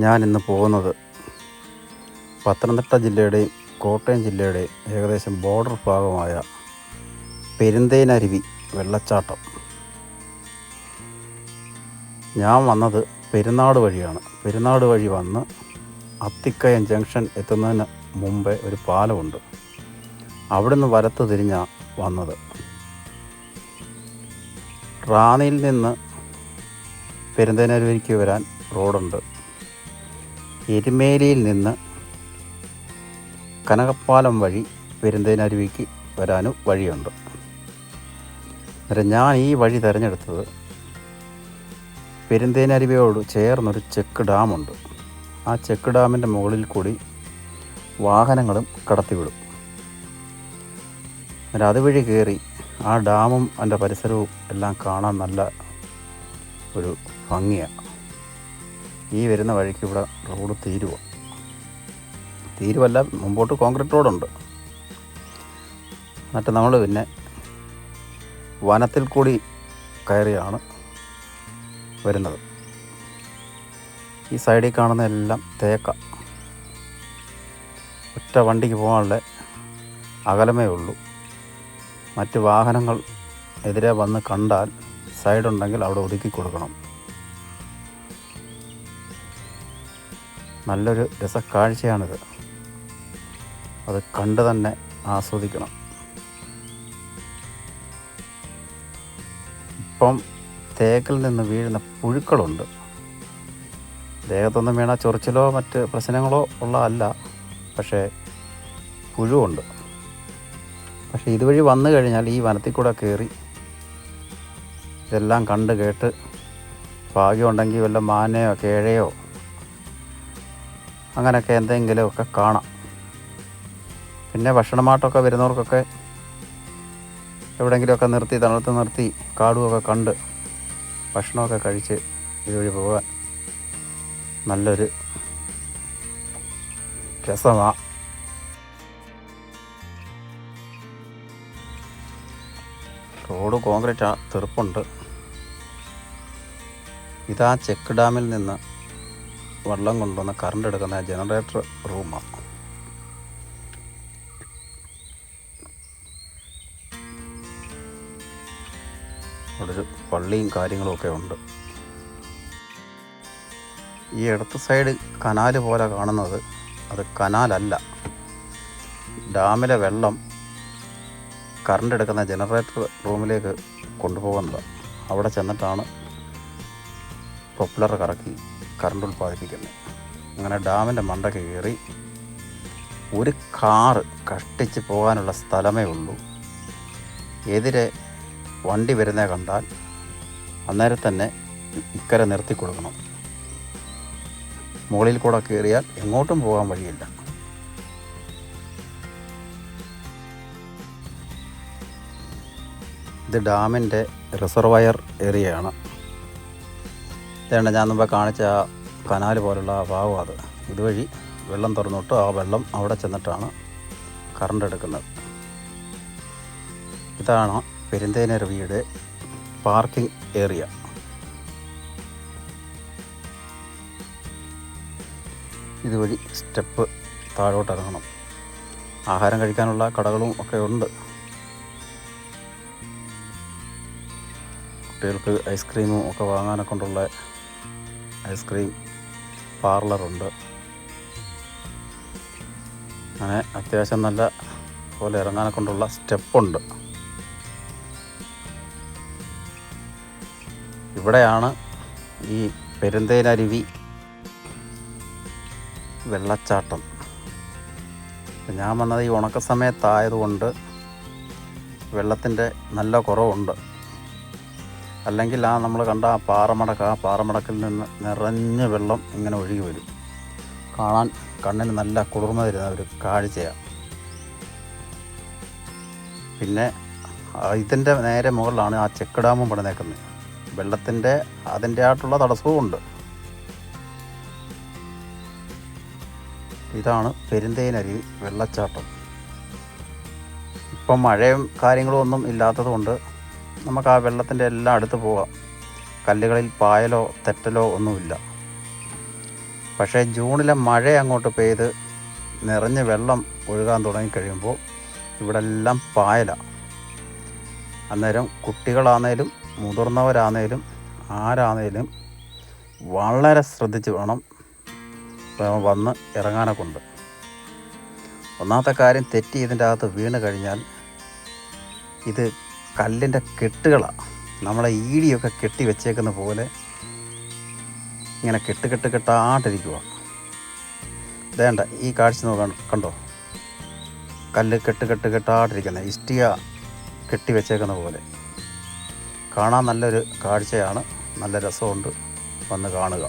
ഞാൻ ഇന്ന് പോകുന്നത് പത്തനംതിട്ട ജില്ലയുടെയും കോട്ടയം ജില്ലയുടെയും ഏകദേശം ബോർഡർ ഭാഗമായ പെരുന്തേനരുവി വെള്ളച്ചാട്ടം. ഞാൻ വന്നത് പെരുന്നാട് വഴിയാണ്. പെരുന്നാട് വഴി വന്ന് അത്തിക്കയം ജംഗ്ഷൻ എത്തുന്നതിന് മുമ്പേ ഒരു പാലമുണ്ട്. അവിടുന്ന് വലത്ത് തിരിഞ്ഞാണ് വന്നത്. റാന്നിയിൽ നിന്ന് പെരുന്തേനരുവിക്ക് വരാൻ റോഡുണ്ട്. എരുമേലിയിൽ നിന്ന് കനകപ്പാലം വഴി പെരുന്തേനരുവിക്ക് വരാനും വഴിയുണ്ട്. അന്നേരം ഞാൻ ഈ വഴി തിരഞ്ഞെടുത്തത് പെരുന്തേനരുവിയോട് ചേർന്നൊരു ചെക്ക് ഡാമുണ്ട്. ആ ചെക്ക് ഡാമിൻ്റെ മുകളിൽ കൂടി വാഹനങ്ങളും കടത്തിവിടും. അന്നേരം അതുവഴി കയറി ആ ഡാമും അതിൻ്റെ പരിസരവും എല്ലാം കാണാൻ നല്ല ഒരു ഭംഗിയാണ്. ഈ വരുന്ന വഴിക്ക് ഇവിടെ റോഡ് തീരുവല്ല, മുമ്പോട്ട് കോൺക്രീറ്റ് റോഡുണ്ട്. എന്നിട്ട് നമ്മൾ പിന്നെ വനത്തിൽ കൂടി കയറിയാണ് വരുന്നത്. ഈ സൈഡിൽ കാണുന്ന എല്ലാം തേക്ക. ഒറ്റ വണ്ടിക്ക് പോകാനുള്ള അകലമേ ഉള്ളൂ. മറ്റ് വാഹനങ്ങൾ എതിരെ വന്ന് കണ്ടാൽ സൈഡുണ്ടെങ്കിൽ അവിടെ ഒതുക്കി കൊടുക്കണം. നല്ലൊരു രസക്കാഴ്ചയാണിത്. അത് കണ്ട് തന്നെ ആസ്വദിക്കണം. ഇപ്പം തേക്കിൽ നിന്ന് വീഴുന്ന പുഴുക്കളുണ്ട്. ദേഹത്തൊന്നും വീണ ചൊറിച്ചിലോ മറ്റ് പ്രശ്നങ്ങളോ ഉള്ളതല്ല, പക്ഷേ പുഴുവുണ്ട്. പക്ഷേ ഇതുവഴി വന്നു കഴിഞ്ഞാൽ ഈ വനത്തിൽ കൂടെ കയറി ഇതെല്ലാം കണ്ട് കേട്ട് ഭാഗ്യമുണ്ടെങ്കിൽ വല്ല മാനയോ കേഴയോ അങ്ങനെയൊക്കെ എന്തെങ്കിലുമൊക്കെ കാണാം. പിന്നെ ഭക്ഷണമാട്ടമൊക്കെ വരുന്നവർക്കൊക്കെ എവിടെയെങ്കിലുമൊക്കെ നിർത്തി തണുത്ത് നിർത്തി കാടുമൊക്കെ കണ്ട് ഭക്ഷണമൊക്കെ കഴിച്ച് ഇതുവഴി പോകാൻ നല്ലൊരു രസമാണ്. റോഡ് കോൺക്രീറ്റ് തെറുപ്പുണ്ട്. ഇതാ ചെക്ക് ഡാമിൽ നിന്ന് വെള്ളം കൊണ്ടുവന്ന് കറണ്ട് എടുക്കുന്ന ജനറേറ്റർ റൂമാണ്. അവിടെ ഒരു പള്ളിയും കാര്യങ്ങളുമൊക്കെ ഉണ്ട്. ഈ ഇടത്ത് സൈഡ് കനാല് പോലെ കാണുന്നത് അത് കനാലല്ല, ഡാമിലെ വെള്ളം കറണ്ട് എടുക്കുന്ന ജനറേറ്റർ റൂമിലേക്ക് കൊണ്ടുപോകുന്നത്. അവിടെ ചെന്നിട്ടാണ് പ്രൊപ്പലർ കറക്കി കറണ്ട് ഉൽപ്പാദിപ്പിക്കുന്നത്. അങ്ങനെ ഡാമിൻ്റെ മണ്ടയ്ക്ക് കയറി ഒരു കാറ് കഷ്ടിച്ച് പോകാനുള്ള സ്ഥലമേ ഉള്ളൂ. എതിരെ വണ്ടി വരുന്നേ കണ്ടാൽ അന്നേരം തന്നെ ഇക്കരെ നിർത്തി കൊടുക്കണം. മുകളിൽ കൂടെ കയറിയാൽ എങ്ങോട്ടും പോകാൻ വഴിയില്ല. ഇത് ഡാമിൻ്റെ റിസർവയർ ഏരിയയാണ്. ഇതാണ് ഞാൻ മുമ്പ് കാണിച്ച ആ കനാല് പോലുള്ള ആ ഭാഗം. അത് ഇതുവഴി വെള്ളം തുറന്നിട്ട് ആ വെള്ളം അവിടെ ചെന്നിട്ടാണ് കറണ്ട് എടുക്കുന്നത്. ഇതാണ് പെരുന്തേനരുവിയുടെ പാർക്കിംഗ് ഏരിയ. ഇതുവഴി സ്റ്റെപ്പ് താഴോട്ട് ഇറങ്ങണം. ആഹാരം കഴിക്കാനുള്ള കടകളും ഒക്കെ ഉണ്ട്. കുട്ടികൾക്ക് ഐസ്ക്രീമും ഒക്കെ വാങ്ങാനൊക്കെ കൊണ്ടുള്ള ഐസ്ക്രീം പാർലറുണ്ട്. അങ്ങനെ അത്യാവശ്യം നല്ല പോലെ ഇറങ്ങാനൊക്കെ കൊണ്ടുള്ള സ്റ്റെപ്പുണ്ട്. ഇവിടെയാണ് ഈ പെരുന്തേനരുവി വെള്ളച്ചാട്ടം. ഞാൻ വന്നത് ഈ ഉണക്ക സമയത്തായതുകൊണ്ട് വെള്ളത്തിൻ്റെ നല്ല കുറവുണ്ട്. അല്ലെങ്കിൽ നമ്മൾ കണ്ട ആ പാറമടക്കിൽ നിന്ന് നിറഞ്ഞ വെള്ളം ഇങ്ങനെ ഒഴുകി വരും. കാണാൻ കണ്ണിന് നല്ല കുളിർമ തരുന്ന ഒരു കാഴ്ചയാണ്. പിന്നെ ഇതിൻ്റെ നേരെ മുകളിലാണ് ആ ചെക്ക് ഡാമും പണിതേക്കുന്നത്. വെള്ളത്തിൻ്റെ അതിൻ്റെ ആയിട്ടുള്ള തടസ്സവും ഉണ്ട്. ഇതാണ് പെരുന്തേനരുവി വെള്ളച്ചാട്ടം. ഇപ്പം മഴയും കാര്യങ്ങളും ഒന്നും ഇല്ലാത്തത് കൊണ്ട് നമുക്ക് ആ വെള്ളത്തിൻ്റെ എല്ലാം അടുത്ത് പോകാം. കല്ലുകളിൽ പായലോ തെറ്റലോ ഒന്നുമില്ല. പക്ഷേ ജൂണിലെ മഴ അങ്ങോട്ട് പെയ്ത് നിറഞ്ഞ് വെള്ളം ഒഴുകാൻ തുടങ്ങിക്കഴിയുമ്പോൾ ഇവിടെ എല്ലാം പായലാണ്. അന്നേരം കുട്ടികളാണേലും മുതിർന്നവരാണേലും ആരാണേലും വളരെ ശ്രദ്ധിച്ച് വേണം വന്ന് ഇറങ്ങാനൊക്കെ ഉണ്ട്. ഒന്നാമത്തെ കാര്യം, തെറ്റി ഇതിൻ്റെ അകത്ത് വീണ് കഴിഞ്ഞാൽ ഇത് കല്ലിൻ്റെ കെട്ടുകളാണ്. നമ്മളെ ഈടിയൊക്കെ കെട്ടി വെച്ചേക്കുന്ന പോലെ ഇങ്ങനെ കെട്ടായിട്ടിരിക്കുക. വേണ്ട, ഈ കാഴ്ച നോക്കാൻ കണ്ടോ, കല്ല് കെട്ടായിട്ടിരിക്കുന്നത്, ഇഷ്ടിക കെട്ടി വെച്ചേക്കുന്ന പോലെ. കാണാൻ നല്ലൊരു കാഴ്ചയാണ്, നല്ല രസമുണ്ട്, വന്ന് കാണുക.